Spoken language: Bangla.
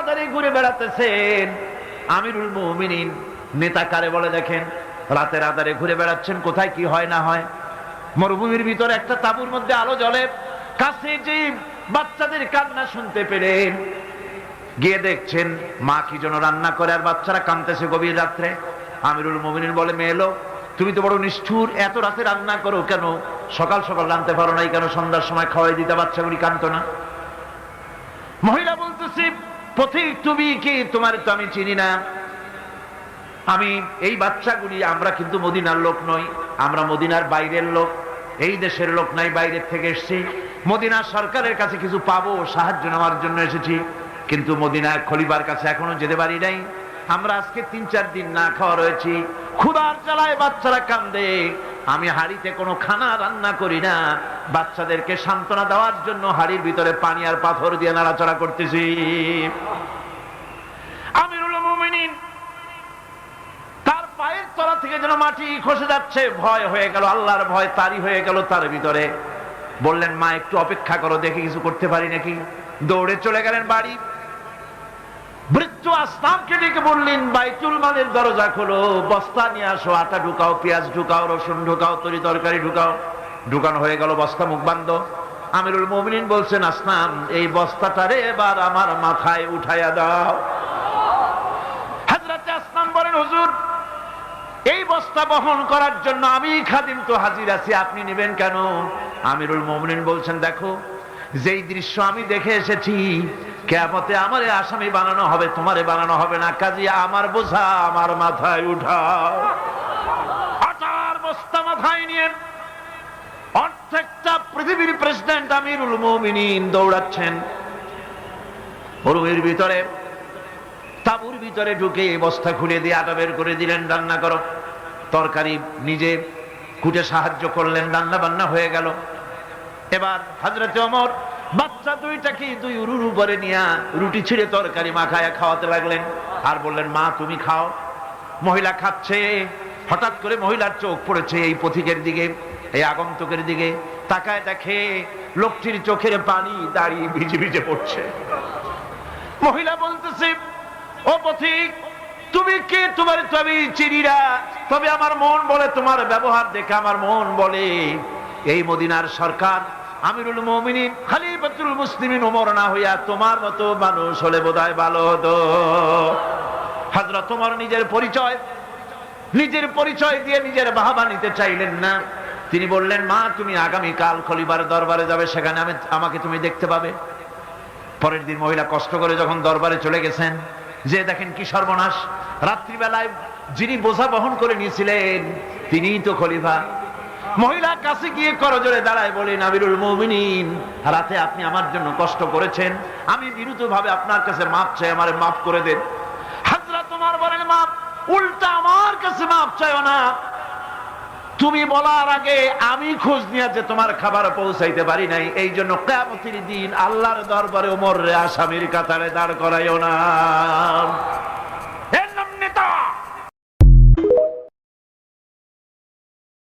আধারে ঘুরে বেড়াতেছেন। আমিরুল মুমিনিন নেতা কারে বলে দেখেন, রাতের আধারে ঘুরে বেড়াচ্ছেন, কোথায় কি হয় না হয়। মরুভূমির ভিতরে একটা তাঁবুর মধ্যে আলো জ্বলে, কাছে যে বাচ্চাদের কান্না শুনতে পেলেন, গিয়ে দেখছেন মা কি যেন রান্না করে আর বাচ্চারা কাঁদতেছে গভীর রাত্রে। আমিরুল মুমিনিন বলে, মেয়ে এলো, তুমি তো বড় নিষ্ঠুর, এত রাতে রান্না করো কেন? সকাল সকাল রাঁধতে পারো নাই কেন? সন্ধ্যার সময় খাওয়াই দিতে, বাচ্চাগুলি কাঁদতো না। মহিলা বলতেছে, পথিক তুমি কি? তোমার তো আমি চিনি না। আমি এই বাচ্চাগুলি, আমরা কিন্তু মদিনার লোক নই, আমরা মদিনার বাইরের লোক, এই দেশের লোক নাই, বাইরের থেকে এসেছি। মদিনার সরকারের কাছে কিছু পাবো, সাহায্য নেওয়ার জন্য এসেছি, কিন্তু মদিনার খলিফার কাছে এখনো যেতে পারি নাই। আমরা আজকে 3-4 দিন না খাওয়া রয়েছি, ক্ষুধার জ্বালায় বাচ্চারা কান্দে। আমি হাড়িতে কোনো খানা রান্না করি না, বাচ্চাদেরকে সান্ত্বনা দেওয়ার জন্য হাড়ির ভিতরে পানি আর পাথর দিয়ে নাড়াচাড়া করতেছি। আমিরুল মুমিনিন তার পায়ের তলা থেকে যেন মাটি খসে যাচ্ছে, ভয় হয়ে গেল, আল্লাহর ভয় তারই হয়ে গেল তার ভিতরে। বললেন, মা একটু অপেক্ষা করো, দেখি কিছু করতে পারি নাকি। দৌড়ে চলে গেলেন বাড়ি। বৃদ্ধ আসলামকে ডেকে বললেন, বাইতুল মালের দরজা খোলো, বস্তা নিয়ে আসো, আটা ঢুকাও, পেঁয়াজ ঢুকাও, রসুন ঢুকাও, তরি তরকারি ঢুকাও। ঢুকানো হয়ে গেল, বস্তা মুখ বান্ধ। আমিরুল মুমিনিন বলছেন, আসলাম এই বস্তাটারে এবার আমার মাথায় উঠাইয়া দাও। হযরত আসলাম বলেন, হুজুর এই বস্তা বহন করার জন্য আমি খাদিম তো হাজির আছি, আপনি নেবেন কেন? আমিরুল মুমিনিন বলছেন, দেখো যেই দৃশ্য আমি দেখে এসেছি, কিয়ামতে আমারে আসামি বানানো হবে, তোমারে বানানো হবে না, কাজী আমার বোঝা আমার মাথায় উঠাও। আটার বস্তা মাথায় নিয়ে অর্ধেকটা পৃথিবীর প্রেসিডেন্ট আমিরুল মুমিনিন দৌড়াচ্ছেন। মরুভূমির ভিতরে তাঁবুর ভিতরে ঢুকে বস্তা খুলে দিয়ে আটা বের করে দিলেন, রান্না করো। তরকারি নিজে কুটে সাহায্য করলেন, রান্না বান্না হয়ে গেল। এবার হযরত ওমর বাচ্চা দুইটাকে দুই উরুর উপরে নিয়ে রুটি ছিঁড়ে তরকারি মাখায়া খাওয়াতে লাগলেন, আর বললেন, মা তুমি খাও। মহিলা খাচ্ছে। হঠাৎ করে মহিলার চোখ পড়েছে এই পথিকের দিকে, এই আগন্তুকের দিকে। তাকায় দেখে লোকটির চোখের পানি দাঁড়িয়ে ভিজে ভিজে পড়ছে। মহিলা বলতেছে, ও পথিক তুমি কে? তোমার তো আমি চিনি না, তবে আমার মন বলে, তোমার ব্যবহার দেখে আমার মন বলে এই মদিনার সরকার আমিরুল মুমিনিন খলিফাতুল মুসলিমিন ওমর না হইয়া তোমার মতো মানুষ হলে বোধহয় ভালো হতো। হযরত ওমর নিজের পরিচয় দিয়ে নিজের বাহবা নিতে চাইলেন না। তিনি বললেন, মা তুমি আগামী কাল খলিফার দরবারে যাবে, সেখানে আমাকে তুমি দেখতে পাবে। পরের দিন মহিলা কষ্ট করে যখন দরবারে চলে গেছেন, যে দেখেন কি সর্বনাশ, রাত্রিবেলায় যিনি বোঝা বহন করে নিয়েছিলেন তিনিই তো খলিফা। মহিলা কাছে গিয়ে করজোড়ে দাঁড়ায় বলেন, আমিরুল মুমিনিন রাতে আপনি আমার জন্য কষ্ট করেছেন, আমি বিরুদ্ধভাবে আপনার কাছে মাপ চাই, আমারে মাফ করে দেন। হযরত ওমর বলেন, মাপ? উল্টা আমার কাছে মাপ চাইও না, তুমি বলার আগে আমি খোঁজ নিয়ে যে তোমার খাবার পৌঁছাইতে পারি নাই, এই জন্য কিয়ামতের দিন আল্লাহর দরবারে ওমর রে আসামির কাতারে দাঁড় করাইও না।